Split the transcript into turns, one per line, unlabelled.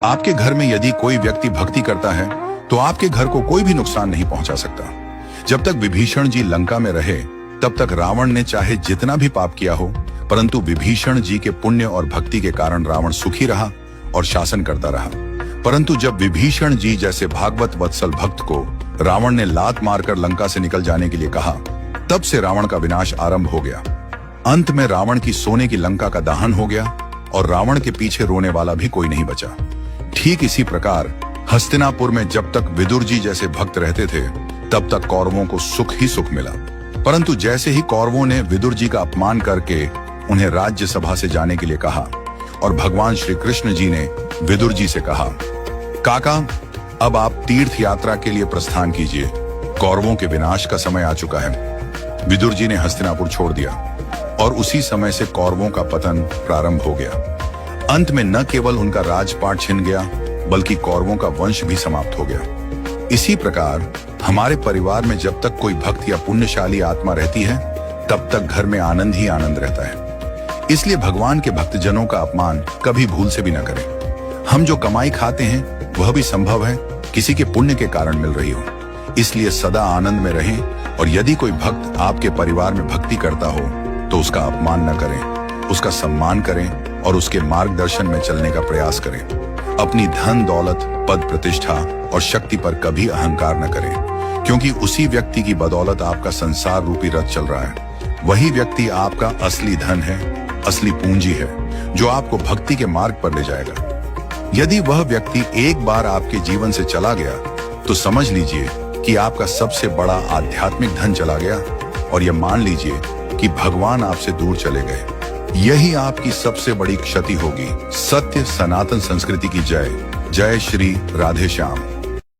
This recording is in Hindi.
आपके घर में यदि कोई व्यक्ति भक्ति करता है तो आपके घर को कोई भी नुकसान नहीं पहुंचा सकता। जब तक विभीषण जी लंका में रहे तब तक रावण ने चाहे जितना भी पाप किया हो, परंतु विभीषण जी के पुण्य और भक्ति के कारण रावण सुखी रहा और शासन करता रहा। परंतु जब विभीषण जी जैसे भागवत वत्सल भक्त को रावण ने लात मारकर लंका से निकल जाने के लिए कहा, तब से रावण का विनाश आरंभ हो गया। अंत में रावण की सोने की लंका का दहन हो गया और रावण के पीछे रोने वाला भी कोई नहीं बचा। ठीक इसी प्रकार हस्तिनापुर में जब तक विदुर जी जैसे भक्त रहते थे तब तक कौरवों को सुख ही सुख मिला। परंतु जैसे ही कौरवों ने विदुर जी का अपमान करके उन्हें राज्यसभा से जाने के लिए कहा और भगवान श्री कृष्ण जी ने विदुर जी से कहा, काका अब आप तीर्थ यात्रा के लिए प्रस्थान कीजिए, कौरवों के विनाश का समय आ चुका है। विदुर जी ने हस्तिनापुर छोड़ दिया और उसी समय से कौरवों का पतन प्रारंभ हो गया। अंत में न केवल उनका राजपाट छिन गया बल्कि कौरवों का वंश भी समाप्त हो गया। इसी प्रकार हमारे परिवार में जब तक कोई भक्त या पुण्यशाली आत्मा रहती है तब तक घर में आनंद ही आनंद रहता है। इसलिए भगवान के भक्तजनों का अपमान कभी भूल से भी न करें। हम जो कमाई खाते हैं वह भी संभव है किसी के पुण्य के कारण मिल रही हो। इसलिए सदा आनंद में रहें और यदि कोई भक्त आपके परिवार में भक्ति करता हो तो उसका अपमान न करें, उसका सम्मान करें और उसके मार्गदर्शन में चलने का प्रयास करें। अपनी धन दौलत पद प्रतिष्ठा और शक्ति पर कभी अहंकार न करें, क्योंकि उसी व्यक्ति की बदौलत आपका संसार रूपी रथ चल रहा है। वही व्यक्ति आपका असली धन है, असली पूंजी है, जो आपको भक्ति के मार्ग पर ले जाएगा। यदि वह व्यक्ति एक बार आपके जीवन से चला गया तो समझ लीजिए कि आपका सबसे बड़ा आध्यात्मिक धन चला गया और यह मान लीजिए कि भगवान आपसे दूर चले गए। यही आपकी सबसे बड़ी क्षति होगी। सत्य सनातन संस्कृति की जय। जय श्री राधे श्याम।